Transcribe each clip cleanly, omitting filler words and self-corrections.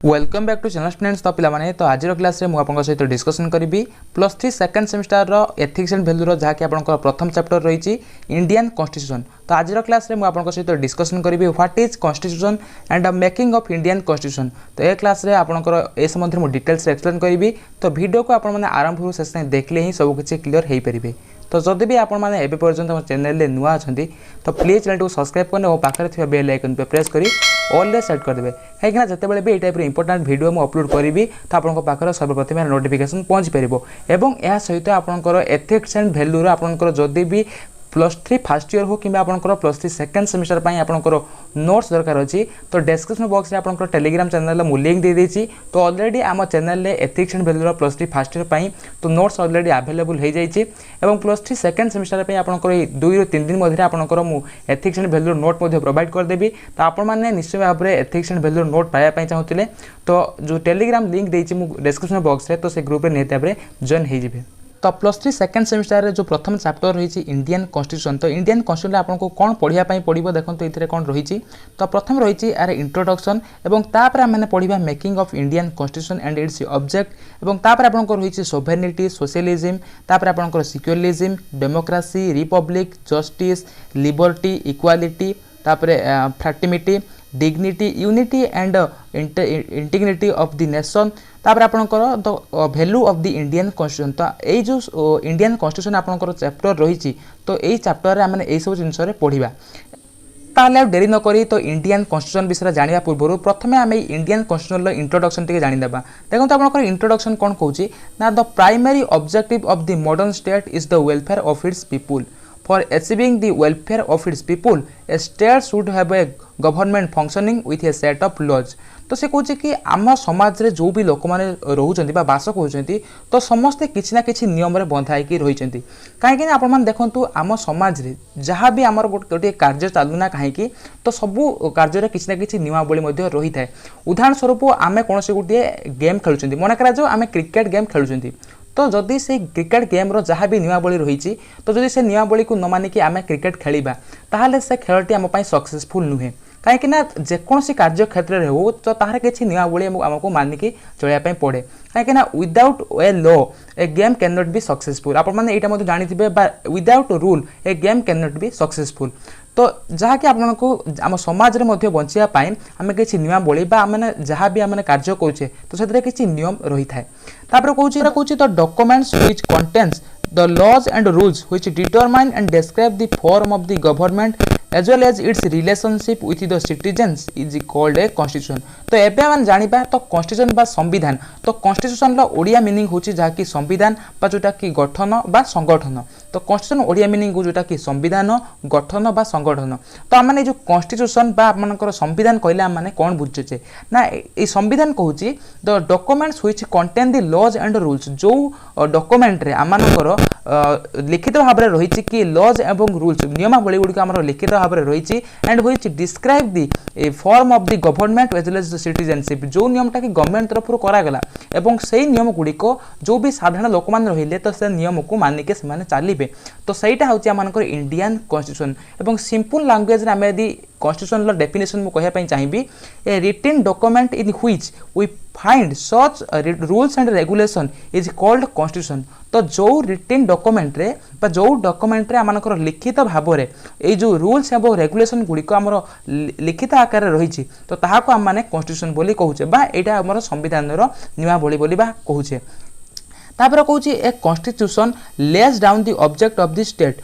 Welcome back to channel students. तो पिलामाने तो आज क्लास में मुझे सहित डिस्कसन करी +3 second semester ethics and value जहाँकि आप प्रथम चैप्टर रही इंडियन कॉन्स्टिट्यूशन। तो आज क्लास में मुझे सहित डिस्कसन करी what is constitution and making of Indian constitution. तो ये क्लास में आपंकर ए संबंध में डिटेल्स एक्सप्लेन करी। तो वीडियो को आपने आरंभ शेष देखले ही सब किसी क्लीयर हो पारे। तो जदि भी आप पर्यटन हम चैनल नुआ अच्छा तो प्लीज चैनल को सब्सक्राइब करने और पाखे बेल आइकन पे प्रेस करी ऑल सेट करदे कहीं जिते भी टाइप इंपोर्टेंट वीडियो मुझे अपलोड करी तो आपंक पाखे सर्वप्रथम नोटिफिकेशन पहुँच पार। यह सहित आपंकर एथिक्स एंड वैल्यू आपंकर जदि भी +3 फर्स्ट ईयर हो कि +3 सेकेंड सेमिस्टर आपंकर नोट्स दरकार अच्छी तो डिस्क्रिप्शन बॉक्स में आपंकर टेलीग्राम चैनल मु लिंक दे देछि। तो ऑलरेडी आम चैनल में ethics and value +3 first year पाई तो नोट्स ऑलरेडी अवेलेबल हो जाइए और +3 सेकेंड सेमिस्टर आपंकर 2 ରୁ 3 दिन मध्य आपंकर मु ethics and value note provide करदेवी। तो आपने निश्चय भाव में एथिक्स एंड वैल्यू नोट पाइबा चाहूले तो जो टेलीग्राम लिंक देछि डिस्क्रिप्शन बॉक्स में तो से ग्रुप में निहत भाव में जॉइन हो। तो +3 सेकेंड सेमिस्टर जो प्रथम चैप्टर रही इंडियन कॉन्स्टिट्यूशन। तो इंडियन कॉन्स्टिट्यूशन आपको कौन पढ़ाई पड़ो देखो ये कौन रही। तो प्रथम रही यार इंट्रोडक्शन और तापर आम पढ़ा making of Indian constitution and its object और तापर आपको रही सोवेरेनिटी सोशलिज्म तापर आपको secularism democracy republic justice liberty equality तापर fraternity dignity unity and integrity of the nation तापर आपंकर the value of the Indian constitution. तो ये जो इंडियन कॉन्स्टिट्यूशन आपंकर चैप्टर रही तो यही चैप्टर आम यही सब जिनस पढ़ा। ताले डेरी नक तो इंडियन कॉन्स्टिट्यूशन विषय जाना पूर्व प्रथम आम इंडियन कॉन्स्टिट्यूशन इंट्रोडक्शन टी जानीदेवा। देखो आपंकर इंट्रोडक्शन कौन कौन ना the primary objective of the modern state is the welfare of its people. For achieving the welfare of its people, a state should have a government functioning with a set of laws। तो से कहे कि आम समाज रे जो भी लोक मैंने रोचंती बास कर तो समस्ते किसी ना किसी नियम बंधाई रही कहीं आप देखु आम समाज रे जहाँ भी आमर गोटे कार्य चलूना कहीं तो सबू कार्य किसी ना कि नियमावली रही है। उदाहरण स्वरूप आम कौन गोटे गेम खेलुं मन कर आम क्रिकेट गेम खेलुं तो जदि से क्रिकेट गेम रो जहाँ भी नियमावली रही तो जदि से नियमावली को न मानिकी आम क्रिकेट खेलिबा ताहले से खेलटी आम पाई सक्सेसफुल नुहे कहीं जेकोसी कार्य क्षेत्र में हो तो तार किसी नियमावली आमको मानिकी चलने पड़े कहीं without a law A game can not be successful. आपने यहाँ जानी without rule A game can not be successful. तो जहाँकि आपको आम समाज में बचाई आम किसी नियमावली आम जहाँ भी आम कार्य करुचे तो से किसी नियम रही है। तापर कौच the documents which contains the laws and rules which determine and describe the form of the government as well as its relationship with the citizens is called a constitution। तो एबे हम जानिबा तो constitution बा संविधान। तो constitution ला Odia meaning होची जहा कि संविधान बा जोटा कि गठन बा संगठन। तो constitution ओडिया मीनिंग को जोटा कि संविधान गठन बा संगठन। तो आमने जो constitution बा आपनकर संविधान कहले आमने कोन बुझचे ना ए संविधान कहूची the documents which contain the laws and rules. जो डॉक्यूमेंट रे आमनकर लिखित भाव में रही कि लॉज एवं रूल्स नियमावली गुड़िक आम लिखित भाव में रही and which describe the form of the government as well as citizenship. जो नियमटा कि गवर्नमेंट तरफ करागला एवं से नियम गुड़िक जो भी साधारण लोक मैंने रहिले तो से नियम को मानिके से चलिए। तो सहीटा हूँ आम इंडियन कॉन्स्टिट्यूशन एवं सिंपल लैंग्वेज आम यदि कॉन्स्टिट्यूशन डेफिनेशन मुझे कहना चाहिए a written document in which we find such rules and regulation is called constitution. तो जो रिटन डॉक्यूमेंट रे जो डॉक्यूमेंट रे आमनकर लिखित भाव में ये जो रूल्स एवं रेगुलेशन गुड़िक आमर लिखित आकार रही तो ताहाको आम माने कॉन्स्टिट्यूशन बोली कहूचे बा एटा आमर संविधान नियमावली बोली बा कहूचे। तापर कहूँ a constitution less down the object of the state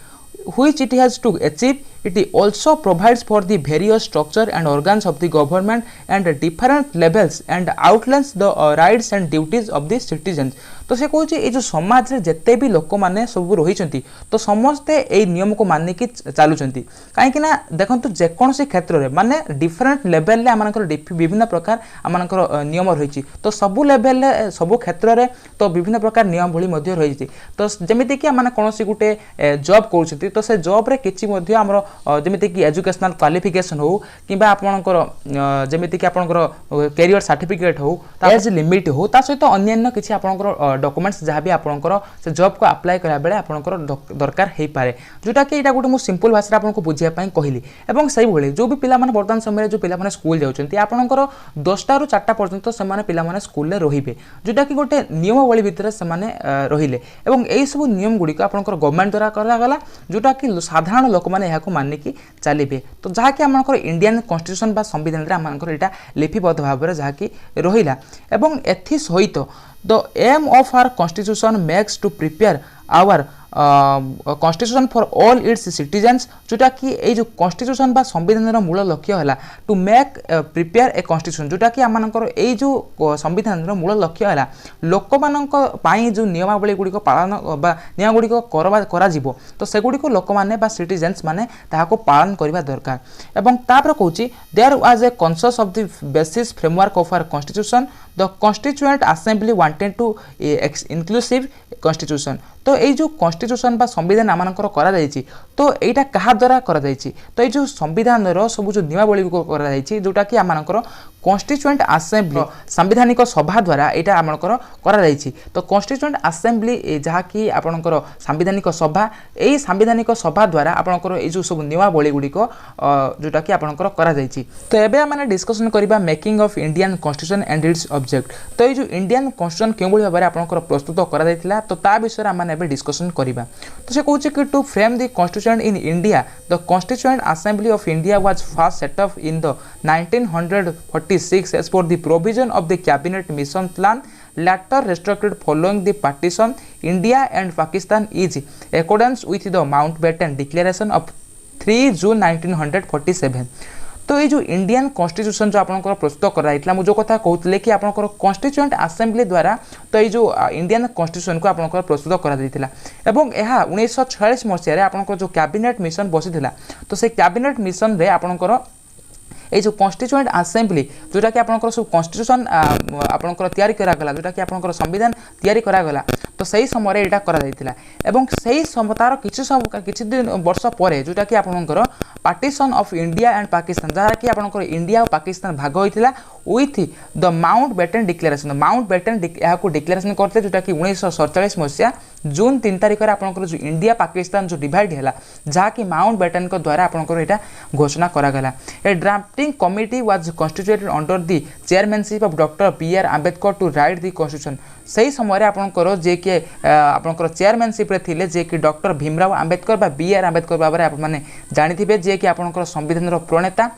which it has to achieve। It also provides for the various structure and organs of the government and different levels and outlines the rights and duties of the citizens। तो से कहूँ ये जो समाज रे जिते भी लोक मैंने सब रही तो समस्ते ये नियम को मानिकी चलुंट कहीं देखो जेकोसी क्षेत्र में माने डिफरेन्ट लेवल आमर विभिन्न प्रकार आमर नियम रही तो सबू लेवल सबू क्षेत्र में तो विभिन्न प्रकार नियमावली रही तो जमीक आम कौन गोटे जॉब कर तो से जॉब रे किसी आमर जमीती कि एजुकेशनल क्वालिफिकेशन हो कि आपणकर जमीती कि आपणकर कैरियर सर्टिफिकेट हो एज लिमिट हो ता सहित अन्य किसी आपणकर डॉक्यूमेंट्स जहाँ भी आपणकर से जॉब को अप्लाई करा बेले आपणकर दरकार हो पारे जोटा कि एटा गोटे मु सिंपल भाषा आपको बुझिया पई कहली एवं सही भले जो भी पिला माने वर्तमान समय जो पिला माने स्कूल जाउछन्ती आपणकर 10टा रु 4टा पर्यंत से माने पिला माने स्कूल रे रहिबे जोटा कि गोटे नियमावली भितर से माने रहिले एवं एई सब नियम गुडी को आपणकर गवर्नमेंट द्वारा करा गला जोटा कि साधारण लोक माने याको मानिक चलिए तो जहाँकि आमर इंडियन कन्स्टिट्यूशन बा संविधान आमर यहाँ लिपिबद्ध भाव में जहाँकि रहा एवं एथि सहित the aim of our constitution makes to prepare our constitution for all its citizens जोटा कि ये जो कन्स्टिट्यूशन बा संविधान मूल लक्ष्य है to make prepare a constitution जोटा कि आमर ये जो संविधान मूल लक्ष्य है लोक मान जो नियमावली गुड़िक पालन नियम गुड़िक तो सेगुड़िक लोक मैंने सिटीजन्स मैंने ताको पालन करने दरकार एवं तापर कहूँ there was a consensus of the basis framework of our constitution the constituent assembly wanted to inclusive constitution तो ये जो कन्स्टिट्यूशन बा संविधान आमनकर करा जायछि तो एटा कहा द्वारा करा जायछि तो ये जो संविधान रो सब जो नियमावली को करा जायछि जोटा कि आमनकर कन्स्टिट्यूएंट असेंबली संवैधानिक सभा द्वारा एटा आमनकर करा जायछि तो कन्स्टिट्यूएंट असेंबली जहा कि आपनकर संवैधानिक सभा एई संवैधानिक सभा द्वारा आपनकर ए जो सब नियमावली गुडीक जोटा कि आपनकर करा जायछि तो एबे हमने डिस्कशन करबा making of Indian constitution and its object तो ये जो इंडियन कन्स्टिट्यूशन केउ भली भाबरे आपनकर प्रस्तुत करा जायतिला तो ता विषय हमने एबे डिस्कशन करबा तो से कहूछि कि to frame the constitution in India the constituent assembly of India was first set up in the 1946 as per the provision of the cabinet mission plan later restricted following the partition India and Pakistan is accordance with the Mountbatten declaration of 3 June 1947 तो ये जो Indian constitution जो आपन प्रस्तुत कराइला मुझे कथा कहते कि आप कन्स्टिट्यूएंट असेंबली द्वारा तो ये जो इंडियन कन्स्टिट्यूशन को आप प्रस्तुत करा एवं यह 1946 मसीह आपन जो कैबिनेट मिशन बसी तो से कैबिनेट मिशन रे आपनकर ये जो कन्स्टिट्यूएंट असेंबली जोटा कि आपनकर सब कन्स्टिट्यूशन आपनकर तैयारी करागला जोटा कि आपनकर संविधान तैयारी करागला तो सही समय एटा करा जायतिला एवं सही तार किछि दिन वर्ष पर जोटा कि आपनकर partition of India and Pakistan जहाँ कि आपनकर इंडिया और पाकिस्तान भाग होइतिला with the Mountbatten declaration Mountbatten यहाँ को डिक्लेरेशन करते जोटा कि 1947 मसीहा जून 3 तारिख में आपनकर जो इंडिया पाकिस्तान जो डिवाइड है जहाँ कि माउंटबेटन द्वारा आपनकर एटा घोषणा करागला a drafting committee was constituted under the chairmanship of doctor P R. Ambedkar to write the constitution सही समय आपनकर जे कि आपनकर चेयरमैनशिप रे थिले जे कि डॉक्टर भीमराव आंबेडकर बा बी.आर. आंबेडकर भाव में आप माने जानिथिबे जे कि आपनकर संविधान रो प्रणेता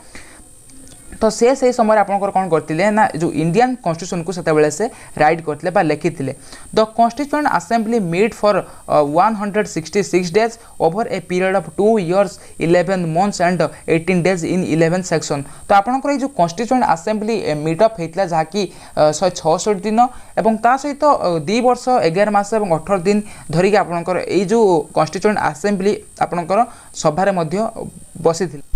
तो से सही समय आपनकर कौन करथिले ना जो इंडियन कन्स्टिट्यूशन को सेते से राइट करथिले बा लिखिथिले the constituent assembly meet for 166 days over a period of 2 years 11 months and 18 days in 11 section तो आपनकर ये जो कन्स्टिट्यूएंट असेंबली मीटअप हेतला जहा कि 166 दिन एवं ता सहित 2 वर्ष 11 मास एवं 18 दिन धरिक आपनकर ये जो कन्स्टिट्यूएंट असेंबली आपनकर सभारे मध्य बसिथिले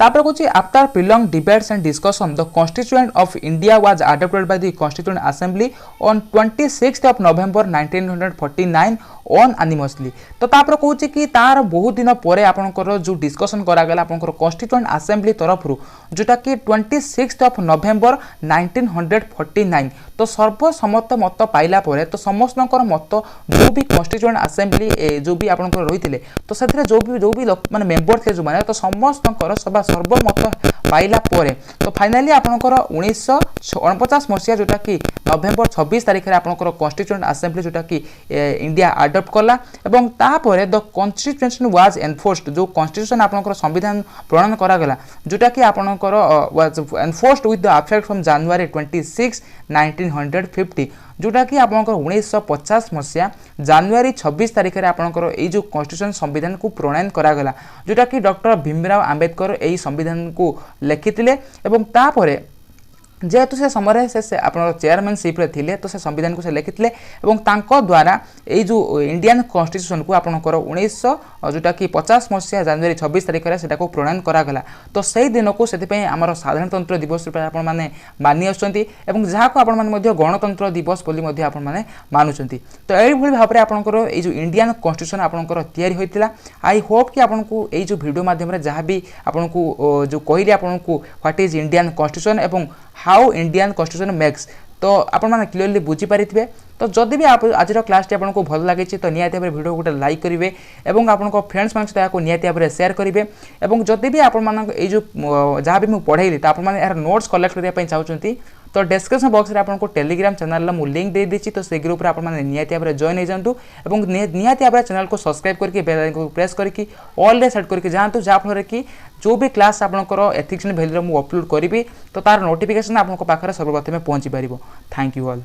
तापर कुछ after prolonged debates and discussion the constituent of India was adopted by the constituent assembly on 26 of November 1949 on unanimously तो तापर कहूँ कि तार बहुत दिन पर आपनकर जो डिस्कशन करागला आपनकर कॉन्स्टिट्यूएंट असेंबली तरफ जोटा कि 26 ऑफ नवेम्बर 1949 तो सर्वसम्मत मत पाइला परे तो समस्त मत जो भी कॉन्स्टिट्यूएंट असेंबली जो भी आपनकर रही तो से जो भी लोक माने मेंबर थे जो माने तो समस्त सभा सर्वमत पाइला परे तो फाइनाली आपनकर 1949 मसीहा जोटा कि नवेम्बर 26 तारिख में आपनकर कॉन्स्टिट्यूएंट असेंबली जोटा कि इंडिया अडॉप्ट कला एवं तापर द कॉन्स्टिट्यूशन वाज एनफोर्स्ड जो कॉन्स्टिट्यूशन आपनकर संविधान प्रणयन करागला जोटा कि आपनकर was enforced with the effect from January 26 1950 जोटा कि आपनकर 1950 मसीहा जनवरी 26 तारिख में आपनकर ये जो कॉन्स्टिट्यूशन संविधान को प्रणयन करागला जोटा कि डॉक्टर भीमराव आंबेडकर यही संविधान को लिखिथिले एवं तापरे जेहेतु से समय से आप चेयरमैनशिप थे तो से संविधान को से लिखिते और द्वारा ये जो इंडियन कॉन्स्टिट्यूशन को आपंकर 1900 जोटा कि 50 मसीहा जनवरी 26 तारिख में से प्रणयन करागला तो सही दिन को से आमर साधारणतंत्र दिवस रूप आपने मानि आसुँच जहाँ को आपने गणतंत्र दिवस बोली आपने मानुंट तो यही भाव में आपंकर ये जो इंडियन कॉन्स्टिट्यूशन आपंकर तैयारी होता आई होप कि आपको ये जो वीडियो माध्यम जहाँ भी आपको जो कहली आपको व्हाट इज इंडियन कॉन्स्टिट्यूशन एवं हाउ इंडियन कॉन्स्टिट्यूशन मेक्स तो आपने क्लीयरली बुझीपारे तो जदि भी आप आज क्लास आपको भल लगी तो निहाती भाव वीडियो गोटे लाइक करेंगे और आपको फ्रेंड्स मान सहित निहाती भाव शेयर करेंगे और जदि भी आप जो जहाँ भी मुझे पढ़ेली तो आपने यार नोट्स कलेक्ट करने चाहते तो डिस्क्रिप्शन बॉक्स में आपको टेलीग्राम चैनल मुझे लिंक दे देती तो से ग्रुप आपने निहाती भाव जॉइन हो जातु और निहाती भाव चैनल को सब्सक्राइब करके बेल आइकन को प्रेस करके ऑल रे सेट करके जातु जहाँफल कि जो भी क्लास आपंकर एथिक्स एंड वैल्यू मुझे अपलोड करी तो तार नोटिफिकेशन आपको पाखे सर्वप्रथम पहुँची पार। Thank you all.